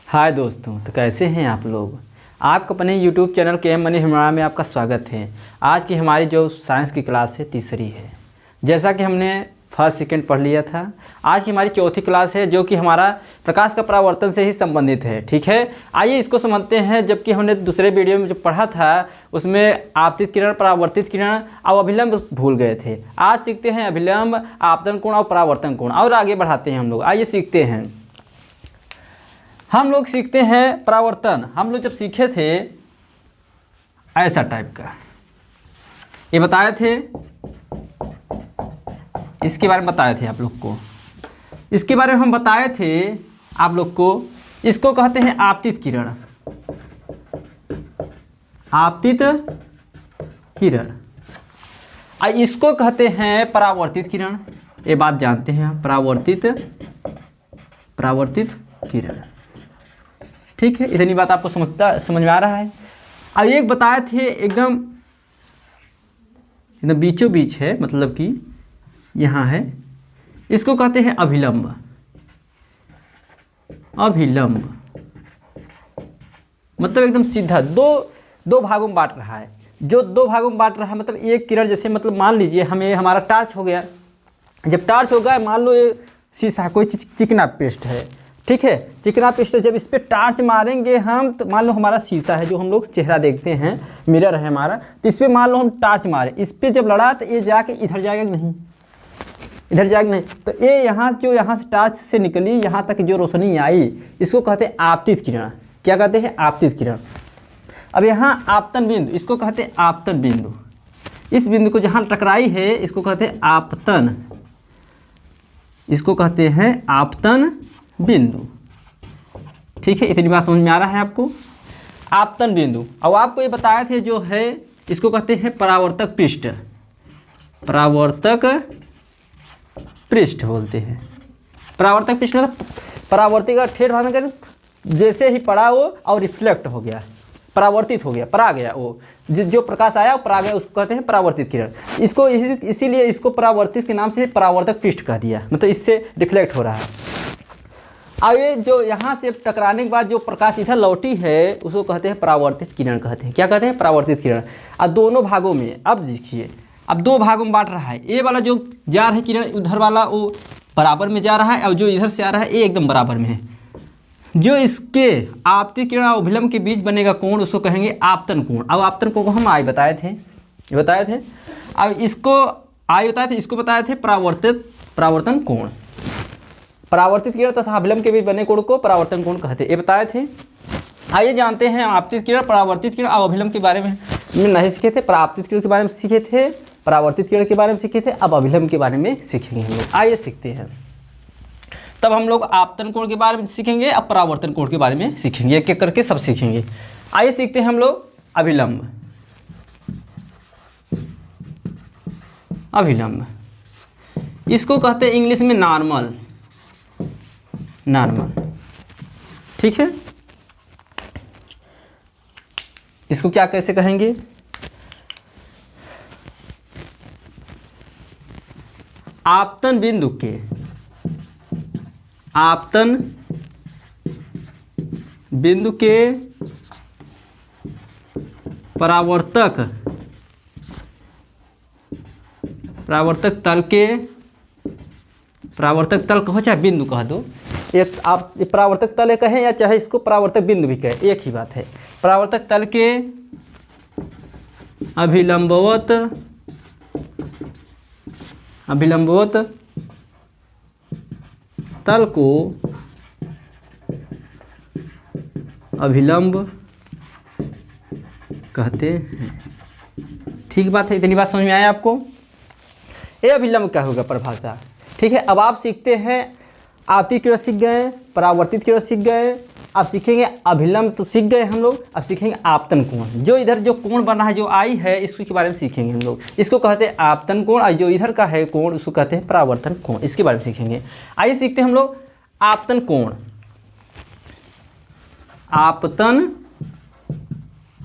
हाय दोस्तों, तो कैसे हैं आप लोग। आपका अपने YouTube चैनल के मनी हिमालय में आपका स्वागत है। आज की हमारी जो साइंस की क्लास है तीसरी है। जैसा कि हमने फर्स्ट सेकंड पढ़ लिया था, आज की हमारी चौथी क्लास है जो कि हमारा प्रकाश का परावर्तन से ही संबंधित है। ठीक है, आइए इसको समझते हैं। जबकि हमने दूसरे वीडियो में जो पढ़ा था उसमें आपतित किरण, परावर्तित किरण और अभिलंब भूल गए थे। आज सीखते हैं अभिलंब, आपतन कोण और परावर्तन कोण, और आगे बढ़ाते हैं हम लोग। आइए सीखते हैं। हम लोग सीखते हैं परावर्तन। हम लोग जब सीखे थे ऐसा टाइप का, ये बताए थे, इसके बारे में बताए थे आप लोग को। इसके बारे में हम बताए थे आप लोग को। इसको कहते हैं आपतित किरण, आपतित किरण। और इसको कहते हैं परावर्तित किरण। ये बात जानते हैं आप, परावर्तित किरण। ठीक है, इतनी बात आपको समझ में आ रहा है। अब एक बताए थे एकदम बीचों बीच है, मतलब कि यहाँ है। इसको कहते हैं अभिलंब। अभिलंब मतलब एकदम सीधा दो भागों में बांट रहा है। जो दो भागों में बांट रहा है, मतलब एक किरण जैसे, मतलब मान लीजिए हमें हमारा टार्च हो गया। जब टार्च हो गया, मान लो ये शीशा कोई चिकना पेस्ट है। ठीक है, चिकना पेस्ट, जब इस पर टार्च मारेंगे हम, तो मान लो हमारा शीशा है जो हम लोग चेहरा देखते हैं, मिरर है हमारा, तो इस पर मान लो हम टार्च मारे, इस पर जब लड़ा तो ये जाके इधर जाएगा नहीं, इधर जाएगा नहीं। तो ये यहाँ से टार्च से निकली, यहाँ तक जो रोशनी आई, इसको कहते हैं आपतित किरण। क्या कहते हैं? आपतित किरण। अब यहाँ आपतन बिंदु, इसको कहते हैं आपतन बिंदु। इस बिंदु को जहाँ टकराई है इसको कहते हैं आपतन, इसको कहते हैं आपतन बिंदु। ठीक है, इतनी बात समझ में आ रहा है आपको। आपतन बिंदु। अब आपको ये बताए थे जो है, इसको कहते हैं परावर्तक पृष्ठ। परावर्तक पृष्ठ बोलते हैं। परावर्तक पृष्ठ मतलब परावर्तित का ठेठ भाग में जैसे ही पड़ा वो और रिफ्लेक्ट हो गया, परावर्तित हो गया, परा गया, वो जो प्रकाश आया वो परा गया, उसको कहते हैं परावर्तित किरण। इसको इसीलिए इसको परावर्तित के नाम से परावर्तक पृष्ठ कह दिया, मतलब इससे रिफ्लेक्ट हो रहा है। अब ये जो यहाँ से टकराने के बाद जो प्रकाश इधर लौटी है उसको कहते हैं परावर्तित किरण कहते हैं। क्या कहते हैं? परावर्तित किरण। अब दोनों भागों में, अब देखिए, अब दो भागों में बांट रहा है। ये वाला जो जा रहा है किरण, उधर वाला वो बराबर में जा रहा है, और जो इधर से आ रहा है ये एकदम बराबर में है। जो इसके आपतित किरण और अभिलंब के बीच बनेगा कोण, उसको कहेंगे आपतन कोण। अब आपतन कोण को हम आई बताए थे। अब इसको आई बताए थे, इसको बताए थे परावर्तन कोण। परावर्तित किरण तथा अभिलंब के बीच बने कोण को परावर्तन कोण कहते हैं, ये बताए थे। आइए जानते हैं आपतित किरण, परावर्तित किरण और अभिलंब के बारे में नहीं सीखे थे। परावर्तित किरण के बारे में सीखे थे, परावर्तित किरण के बारे में सीखे थे, अब अभिलंब के बारे में सीखेंगे हम लोग। आइए सीखते हैं। तब हम लोग आपतन कोण के बारे में सीखेंगे, अब परावर्तन कोण के बारे में सीखेंगे, एक एक करके सब सीखेंगे। आइए सीखते हैं हम लोग अभिलंब। अभिलंब इसको कहते हैं इंग्लिश में नॉर्मल। ठीक है, इसको क्या कैसे कहेंगे? आपतन बिंदु के परावर्तक तल कहो चाहे बिंदु कह दो। आप परावर्तक तल कहें या चाहे इसको परावर्तक बिंदु भी कहें, एक ही बात है। परावर्तक तल के अभिलंबवत तल को अभिलंब कहते हैं। ठीक बात है, इतनी बात समझ में आया आपको। ये अभिलंब क्या होगा परिभाषा। ठीक है, अब आप सीखते हैं आपतित किरण सीख गए, परावर्तित किरण सीख गए, अब सीखेंगे अभिलंब तो सीख गए हम लोग। अब सीखेंगे आपतन कोण। जो इधर जो कोण बन रहा है, जो आई है, इसके बारे में सीखेंगे हम लोग। इसको कहते हैं आपतन कोण, और जो इधर का है कोण उसको कहते हैं परावर्तन कोण। इसके बारे में सीखेंगे। आइए सीखते हैं हम लोग आपतन कोण।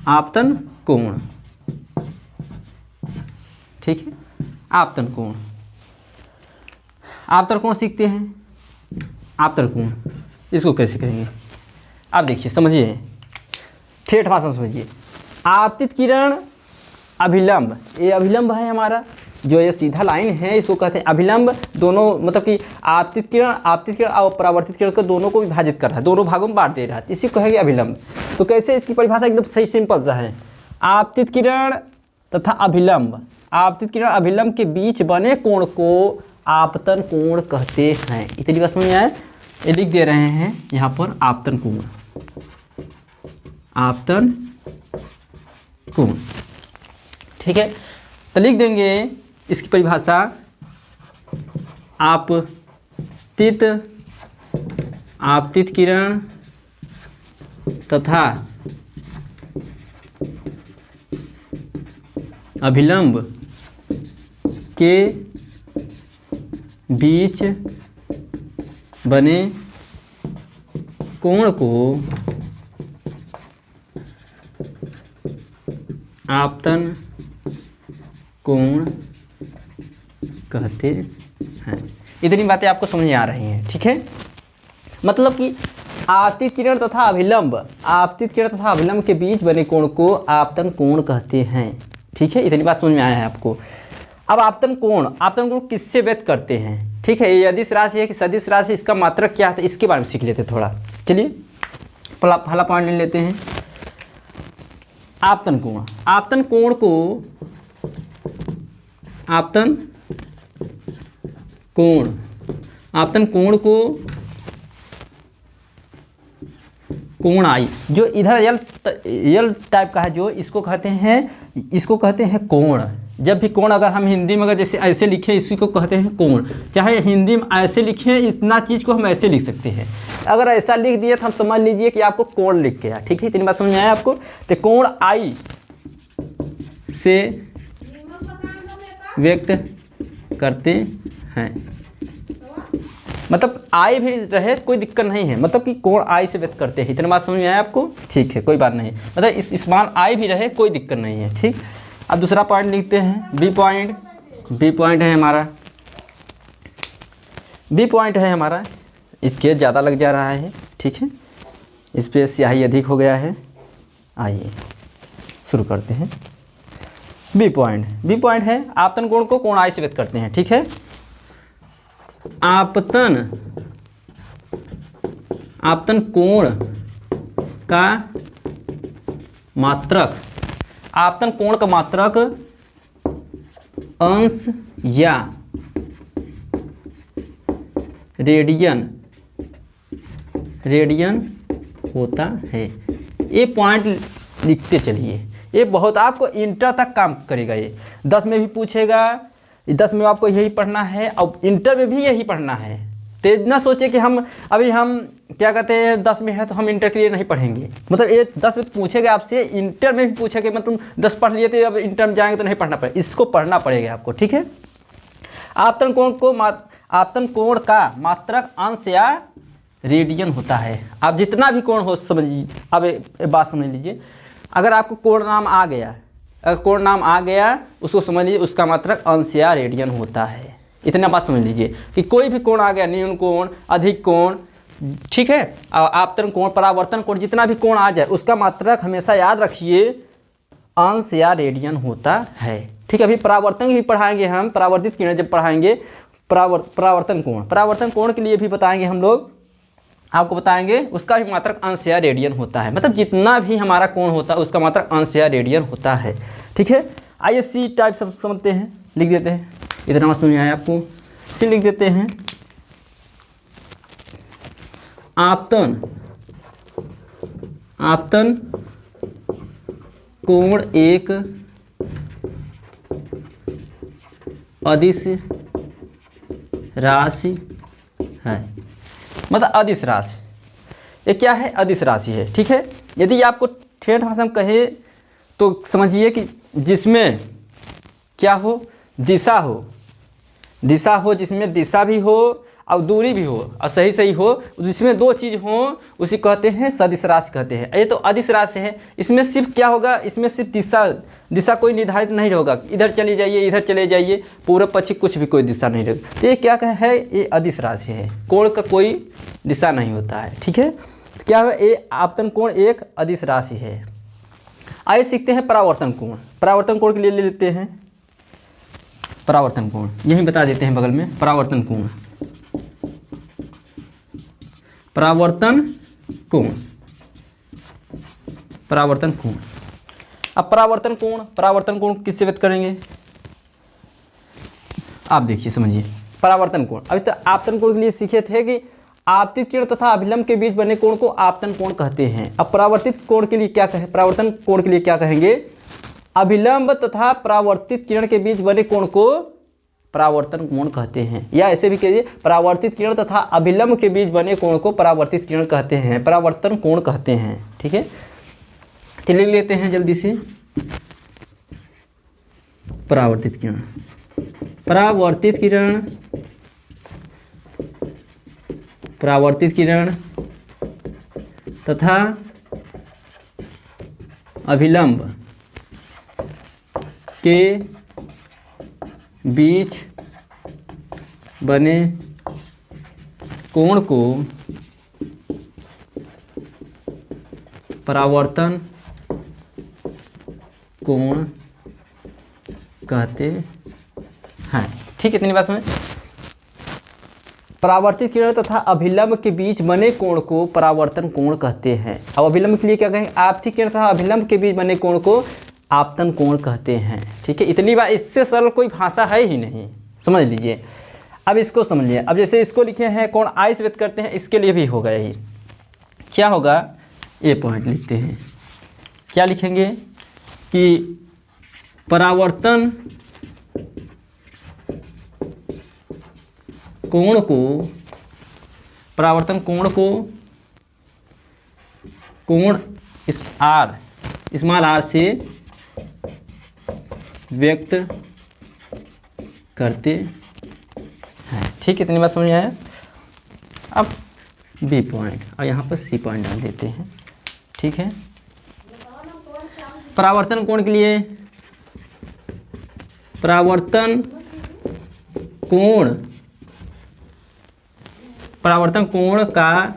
आपतन कोण। ठीक है, आपतन कोण। आपतन कोण सीखते हैं। आपतन कोण इसको कैसे कहेंगे? आप देखिए समझिए, ठेठ भाषा में समझिए। आपतित किरण अभिलंब, ये अभिलंब है हमारा, जो ये सीधा लाइन है इसको कहते हैं अभिलंब। दोनों मतलब कि आपतित किरण और परावर्तित किरण को दोनों को विभाजित कर रहा है, दोनों भागों में बांट दे रहा है, इसी को कहेंगे अभिलंब। तो कैसे इसकी परिभाषा एकदम सही सिंपल सा है, आपतित किरण तथा अभिलंब, आपतित किरण अभिलंब के बीच बने कोण को आपतन कोण कहते हैं। इतनी बात समझ में आए, ये लिख दे रहे हैं यहाँ पर आपतन कोण, आपतन कोण, ठीक है। तो लिख देंगे इसकी परिभाषा, आपतित किरण तथा अभिलंब के बीच बने कोण को आपतन कोण कहते हैं। इतनी बातें आपको समझ में आ रही हैं, ठीक है। मतलब कि आपतित किरण तथा अभिलंब के बीच बने कोण को आपतन कोण कहते हैं, ठीक है। इतनी बात समझ में आया है आपको। अब आपतन कोण किससे व्यक्त करते हैं, ठीक है। ये अदिश राशि है कि सदिश राशि, इसका मात्रक क्या है इसके बारे में सीख लेते हैं थोड़ा। चलिए पहला पॉइंट ले लेते हैं, आपतन कोण। आपतन कोण को कोण आई, जो इधर यल टाइप का है, जो इसको कहते हैं कोण। जब भी कोण अगर हम हिंदी में अगर जैसे ऐसे लिखें, इसी को कहते हैं कोण। चाहे हिंदी में ऐसे लिखें, इतना चीज़ को हम ऐसे लिख सकते हैं। अगर ऐसा लिख दिए तो हम समझ लीजिए कि आपको कोण लिख गया, ठीक है। इतनी बात समझ में आया आपको। तो कोण आई से व्यक्त करते हैं, मतलब आई भी रहे कोई दिक्कत नहीं है, मतलब कि कोण आई से व्यक्त करते हैं। इतना बात समझ में आया आपको, ठीक है, कोई बात नहीं। मतलब इस मान आई भी रहे कोई दिक्कत नहीं है, ठीक। अब दूसरा पॉइंट लिखते हैं, बी पॉइंट है हमारा, इसके ज़्यादा लग जा रहा है, ठीक है, इस पर स्याही अधिक हो गया है। आइए शुरू करते हैं। बी पॉइंट है, आपतन कोण को कोण आई से व्यक्त करते हैं, ठीक है। आपतन कोण का मात्रक, आपतन कोण का मात्रक अंश या रेडियन होता है। ये पॉइंट लिखते चलिए, ये बहुत आपको इंटर तक काम करेगा। ये 10 में भी पूछेगा, 10 में आपको यही पढ़ना है और इंटर में भी यही पढ़ना है। तो ना सोचे कि हम क्या कहते हैं 10 में है तो हम इंटर के लिए नहीं पढ़ेंगे। मतलब ये 10 में पूछेगा आपसे, इंटर में भी पूछेगा, मतलब 10 पढ़ लिए तो अब इंटर में जाएंगे तो नहीं पढ़ना पड़ेगा, इसको पढ़ना पड़ेगा आपको, ठीक है। आपतन कोण का मात्रक अंश या रेडियन होता है। आप जितना भी कोण हो समझिए, अब बात समझ लीजिए। अगर आपको कोण नाम आ गया, उसको समझ लीजिए उसका मात्रक अंश या रेडियन होता है। इतना बात समझ लीजिए कि कोई भी कोण आ गया, न्यून कोण, अधिक कोण, ठीक है, आपतन कोण, परावर्तन कोण, जितना भी कोण आ जाए उसका मात्रक हमेशा याद रखिए अंश या रेडियन होता है, ठीक है। अभी परावर्तन भी पढ़ाएंगे हम, परावर्तित किरण जब पढ़ाएंगे, परावर्तन कोण के लिए भी बताएंगे हम लोग, आपको बताएंगे उसका भी मात्रक अंश या रेडियन होता है। मतलब जितना भी हमारा कोण होता है उसका मात्रक अंश या रेडियन होता है, ठीक है। आइए सी टाइप सब समझते हैं, लिख देते हैं। इतना मत समझ आया आपको, सी लिख देते हैं। आपतन कोण एक अदिश राशि है। मतलब अदिश राशि, ये क्या है, अदिश राशि है, ठीक है। यदि आपको ठेठ भाषा में कहे तो समझिए कि जिसमें क्या हो, दिशा हो, जिसमें दिशा भी हो और दूरी भी हो और सही हो, जिसमें दो चीज़ हो उसी कहते हैं सदिश राशि कहते हैं। ये तो अदिश राशि है, इसमें सिर्फ क्या होगा, इसमें सिर्फ दिशा कोई निर्धारित नहीं होगा, इधर चली जाइए, इधर चले जाइए, पूर्व पश्चिम कुछ भी कोई दिशा नहीं रहेगा। तो ये क्या है, ये अदिश राशि है, कोण का कोई दिशा नहीं होता है, ठीक है। तो क्या है, ए आपतन कोण एक अदिश राशि है। आइए सीखते हैं परावर्तन कोण। परावर्तन कोण के लिए ले लेते हैं परावर्तन कोण, यही बता देते हैं बगल में परावर्तन कोण। परावर्तन कोण, परावर्तन कोण। अब परावर्तन कोण किससे व्यक्त करेंगे, आप देखिए समझिए। परावर्तन कोण, अभी तो आपतन कोण के लिए सीखे थे कि आपतित किरण तथा अभिलंब के बीच बने कोण को आपतन कोण कहते हैं। अब परावर्तित कोण के लिए क्या कहें, परावर्तन कोण के लिए क्या कहेंगे, अभिलंब तथा परावर्तित किरण के बीच बने कोण को परावर्तन कोण कहते हैं। या ऐसे भी कहिए, परावर्तित किरण तथा अभिलंब के बीच बने कोण को परावर्तित किरण कहते हैं, परावर्तन कोण कहते हैं। ठीक है, तो लिख लेते हैं जल्दी से। परावर्तित किरण, परावर्तित किरण, परावर्तित किरण तथा अभिलंब के बीच बने कोण को परावर्तन कोण कहते हैं। ठीक है, इतनी बात समझ। परावर्तित किरण तथा अभिलंब के बीच बने कोण को परावर्तन कोण कहते हैं। अब अभिलंब के लिए क्या कहेंगे, आपतित किरण तथा अभिलंब के बीच बने कोण को आपतन कोण कहते हैं। ठीक है, इतनी बात, इससे सरल कोई भाषा है ही नहीं, समझ लीजिए। अब इसको समझिए। अब जैसे इसको लिखे हैं कोण आई से व्यक्त करते हैं, इसके लिए भी होगा यही। क्या होगा, ये पॉइंट लिखते हैं, क्या लिखेंगे कि परावर्तन कोण को, परावर्तन कोण को कोण इस आर, स्मॉल आर से व्यक्त करते हैं। ठीक है, इतनी बात समझ आया। अब बी पॉइंट और यहाँ पर सी पॉइंट डाल देते हैं। ठीक है, परावर्तन कोण के लिए, परावर्तन कोण, परावर्तन कोण का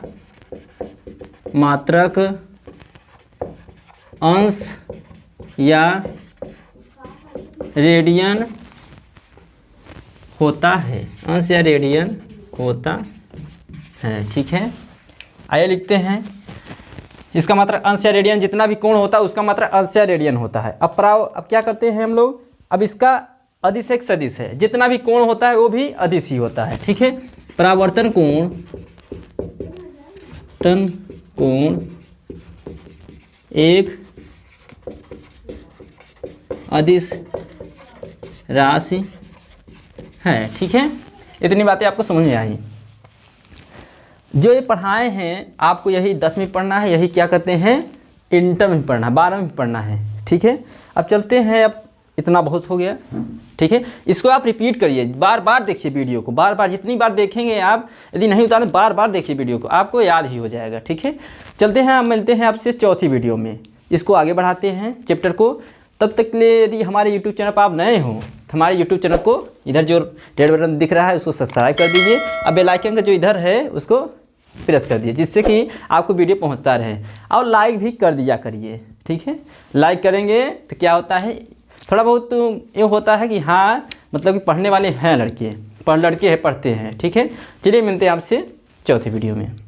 मात्रक अंश या रेडियन होता है, अंश या रेडियन होता है। ठीक है, आइए लिखते हैं। इसका मात्रक अंश या रेडियन, जितना भी कोण होता है उसका मात्रक अंश या रेडियन होता है। अब क्या करते हैं हम लोग, अब इसका अदिश एक सदिश है, जितना भी कोण होता है वो भी अदिश ही होता है। ठीक है, परावर्तन कोण, तन कोण एक अदिश राशि है। ठीक है, इतनी बातें आपको समझ में आई। जो ये पढ़ाए हैं आपको, यही 10वीं पढ़ना है, यही क्या करते हैं इंटर में पढ़ना है, 12वीं पढ़ना है। ठीक है, अब चलते हैं। अब इतना बहुत हो गया। ठीक है, इसको आप रिपीट करिए, बार बार देखिए वीडियो को, बार बार, जितनी बार देखेंगे आप, यदि नहीं उतारे बार बार देखिए वीडियो को, आपको याद ही हो जाएगा। ठीक है, चलते हैं, आप मिलते हैं आपसे चौथी वीडियो में, इसको आगे बढ़ाते हैं चैप्टर को। तब तक के लिए यदि हमारे यूट्यूब चैनल पर आप नए हों तो हमारे यूट्यूब चैनल को इधर जो रेड बटन दिख रहा है उसको सब्सक्राइब कर दीजिए। अब बेल आइकन का जो इधर है उसको प्रेस कर दीजिए, जिससे कि आपको वीडियो पहुंचता रहे। और लाइक भी कर दिया करिए। ठीक है, लाइक करेंगे तो क्या होता है, थोड़ा बहुत ये होता है कि हाँ मतलब कि पढ़ने वाले हैं लड़के हैं, पढ़ते हैं। ठीक है, चलिए मिलते हैं आपसे चौथी वीडियो में।